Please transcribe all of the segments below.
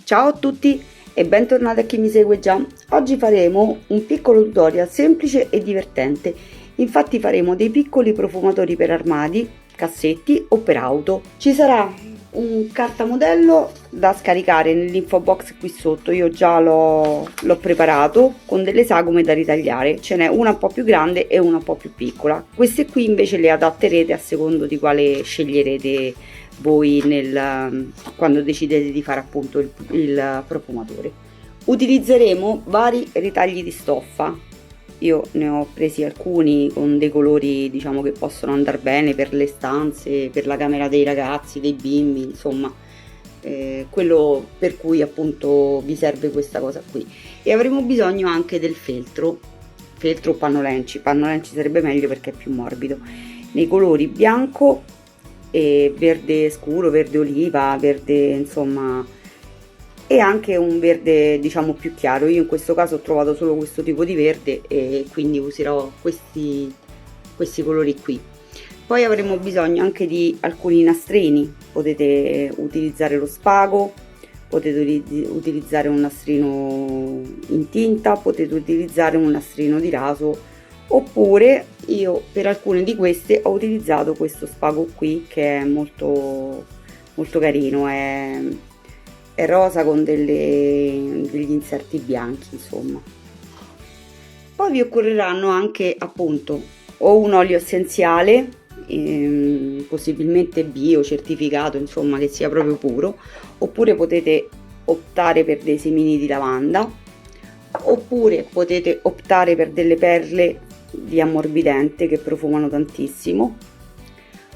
Ciao a tutti e bentornati a chi mi segue già. Oggi faremo un piccolo tutorial semplice e divertente. Infatti faremo dei piccoli profumatori per armadi, cassetti o per auto. Ci sarà un cartamodello da scaricare nell'info box qui sotto. Io già l'ho preparato con delle sagome da ritagliare. Ce n'è una un po' più grande e una un po' più piccola. Queste qui invece le adatterete a secondo di quale sceglierete voi quando decidete di fare appunto il profumatore. Utilizzeremo vari ritagli di stoffa. Io ne ho presi alcuni con dei colori diciamo che possono andare bene per le stanze, per la camera dei ragazzi, dei bimbi, insomma quello per cui appunto vi serve questa cosa qui. E avremo bisogno anche del feltro o pannolenci sarebbe meglio perché è più morbido, nei colori bianco e verde scuro, verde oliva, verde insomma, e anche un verde diciamo più chiaro. Io in questo caso ho trovato solo questo tipo di verde e quindi userò questi colori qui. Poi avremo bisogno anche di alcuni nastrini. Potete utilizzare lo spago, potete utilizzare un nastrino in tinta, potete utilizzare un nastrino di raso, oppure io per alcune di queste ho utilizzato questo spago qui che è molto carino, è rosa con degli inserti bianchi, insomma. Poi vi occorreranno anche appunto o un olio essenziale, possibilmente bio, certificato, insomma che sia proprio puro, oppure potete optare per dei semini di lavanda, oppure potete optare per delle perle di ammorbidente che profumano tantissimo,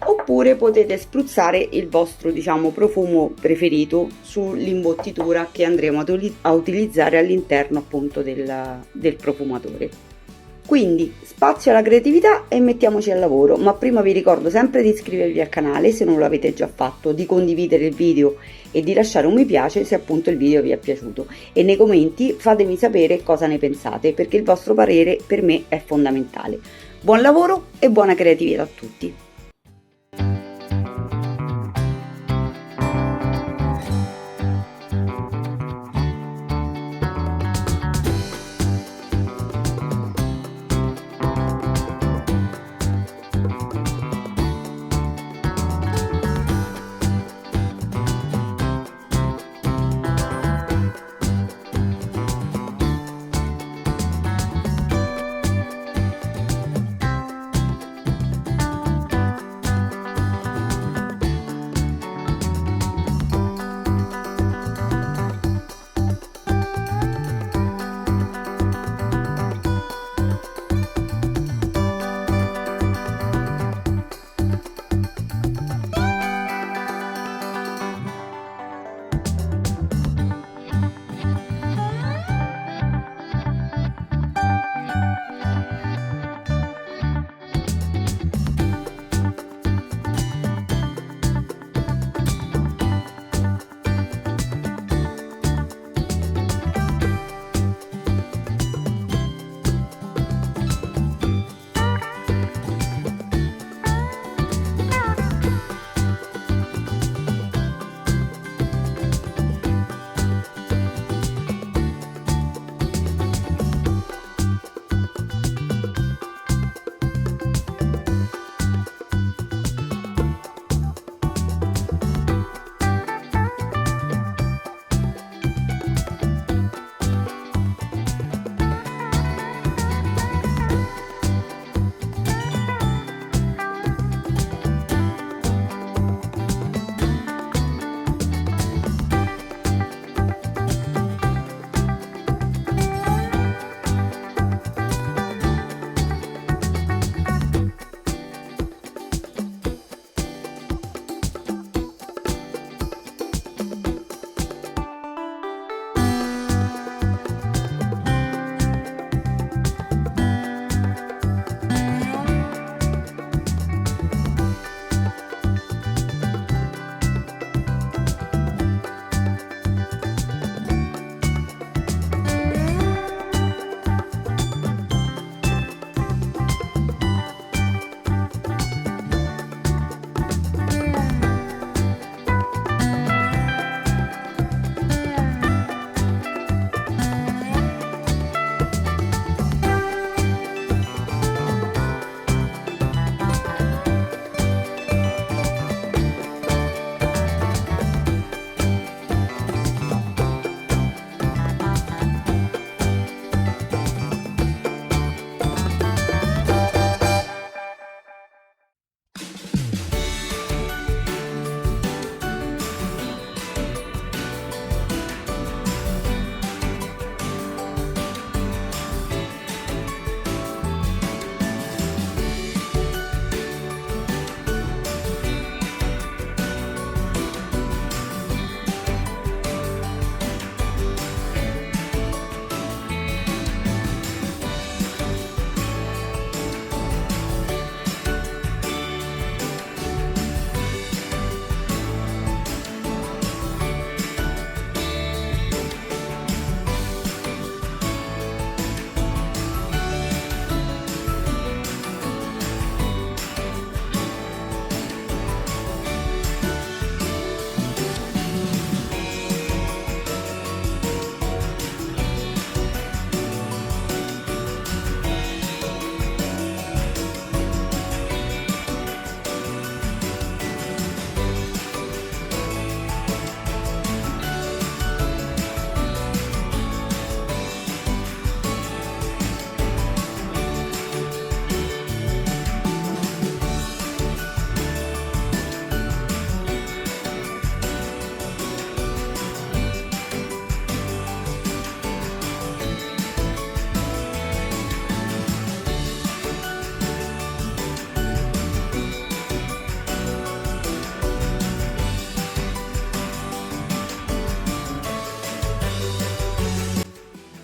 oppure potete spruzzare il vostro diciamo profumo preferito sull'imbottitura che andremo a utilizzare all'interno appunto del profumatore. Quindi spazio alla creatività e mettiamoci al lavoro, ma prima vi ricordo sempre di iscrivervi al canale se non lo avete già fatto, di condividere il video e di lasciare un mi piace se appunto il video vi è piaciuto, e nei commenti fatemi sapere cosa ne pensate, perché il vostro parere per me è fondamentale. Buon lavoro e buona creatività a tutti!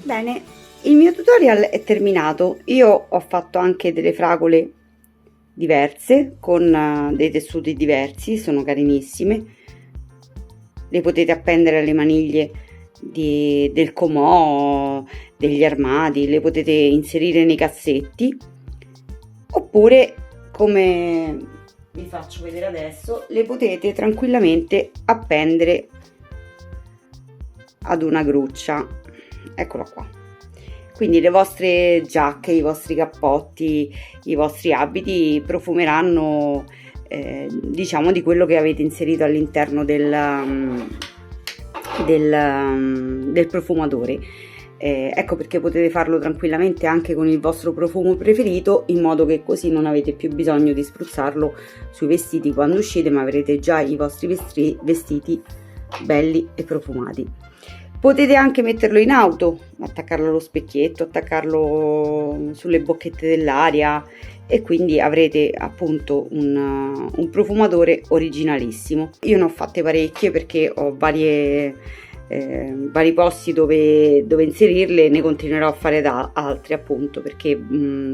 Bene, il mio tutorial è terminato. Io ho fatto anche delle fragole diverse con dei tessuti diversi, sono carinissime. Le potete appendere alle maniglie del comò, degli armadi, le potete inserire nei cassetti, oppure, come vi faccio vedere adesso, le potete tranquillamente appendere ad una gruccia. Eccola qua. Quindi le vostre giacche, i vostri cappotti, i vostri abiti profumeranno diciamo di quello che avete inserito all'interno del profumatore. Ecco perché potete farlo tranquillamente anche con il vostro profumo preferito, in modo che così non avete più bisogno di spruzzarlo sui vestiti quando uscite, ma avrete già i vostri vestiti belli e profumati. Potete anche metterlo in auto, attaccarlo allo specchietto, attaccarlo sulle bocchette dell'aria, e quindi avrete appunto un profumatore originalissimo. Io ne ho fatte parecchie perché ho vari posti dove inserirle, ne continuerò a fare da altri, appunto perché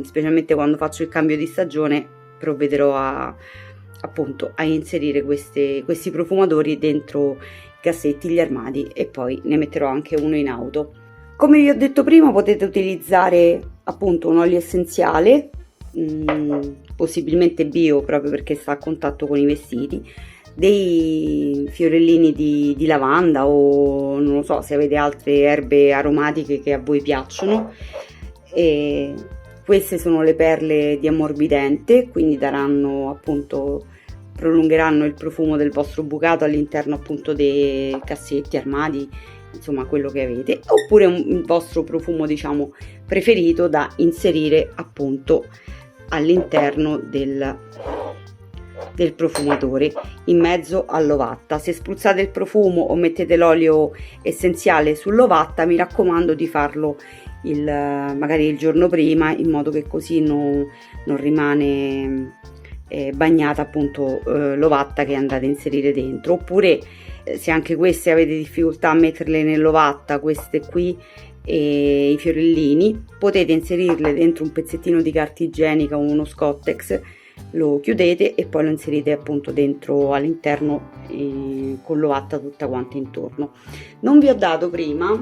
specialmente quando faccio il cambio di stagione provvederò appunto a inserire questi profumatori dentro i cassetti, gli armadi, e poi ne metterò anche uno in auto. Come vi ho detto prima, potete utilizzare appunto un olio essenziale, possibilmente bio, proprio perché sta a contatto con i vestiti, dei fiorellini di lavanda, o non lo so se avete altre erbe aromatiche che a voi piacciono. E queste sono le perle di ammorbidente, quindi daranno appunto, prolungheranno il profumo del vostro bucato all'interno appunto dei cassetti, armadi, insomma quello che avete, oppure un vostro profumo diciamo preferito da inserire appunto all'interno del profumatore, in mezzo all'ovatta. Se spruzzate il profumo o mettete l'olio essenziale sull'ovatta, mi raccomando di farlo magari il giorno prima, in modo che così non rimane bagnata appunto l'ovatta che andate a inserire dentro. Oppure se anche queste avete difficoltà a metterle nell'ovatta, queste qui e i fiorellini, potete inserirle dentro un pezzettino di carta igienica o uno Scottex, lo chiudete e poi lo inserite appunto dentro all'interno con l'ovatta tutta quanta intorno. Non vi ho dato prima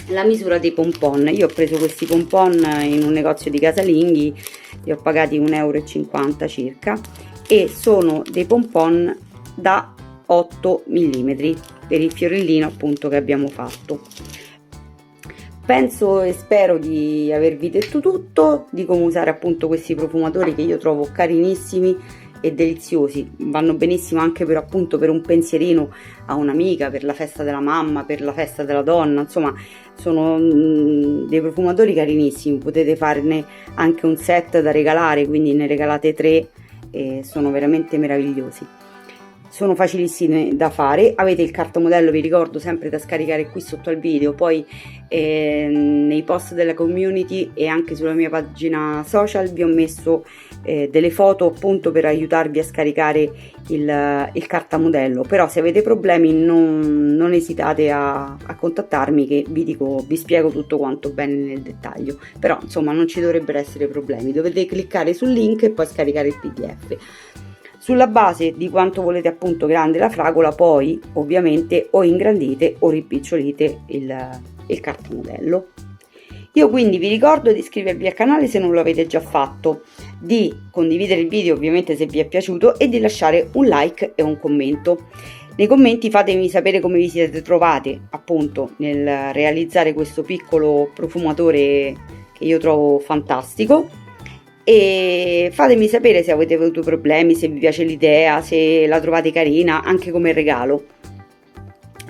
la misura dei pompon. Yo ho preso questi pompon in un negozio di casalinghi, li ho pagati 1,50 € circa, e sono dei pompon da 8 mm per il fiorellino appunto che abbiamo fatto. Penso e spero di avervi detto tutto, di come usare appunto questi profumatori che io trovo carinissimi e deliziosi. Vanno benissimo anche per appunto per un pensierino a un'amica, per la festa della mamma, per la festa della donna, insomma sono dei profumatori carinissimi. Potete farne anche un set da regalare, quindi ne regalate 3 e sono veramente meravigliosi. Sono facilissime da fare. Avete il cartamodello, vi ricordo, sempre da scaricare qui sotto al video, poi nei post della community e anche sulla mia pagina social vi ho messo delle foto appunto per aiutarvi a scaricare il cartamodello. Però se avete problemi non esitate a contattarmi, che vi spiego tutto quanto bene nel dettaglio. Però insomma non ci dovrebbero essere problemi, dovete cliccare sul link e poi scaricare il PDF. Sulla base di quanto volete appunto grande la fragola, poi ovviamente o ingrandite o rimpicciolite il cartamodello. Io quindi vi ricordo di iscrivervi al canale se non lo avete già fatto, di condividere il video ovviamente se vi è piaciuto e di lasciare un like e un commento. Nei commenti fatemi sapere come vi siete trovate appunto nel realizzare questo piccolo profumatore che io trovo fantastico, e fatemi sapere se avete avuto problemi, se vi piace l'idea, se la trovate carina anche come regalo,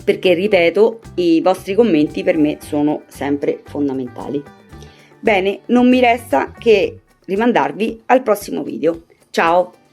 perché ripeto, i vostri commenti per me sono sempre fondamentali. Bene, non mi resta che rimandarvi al prossimo video. Ciao!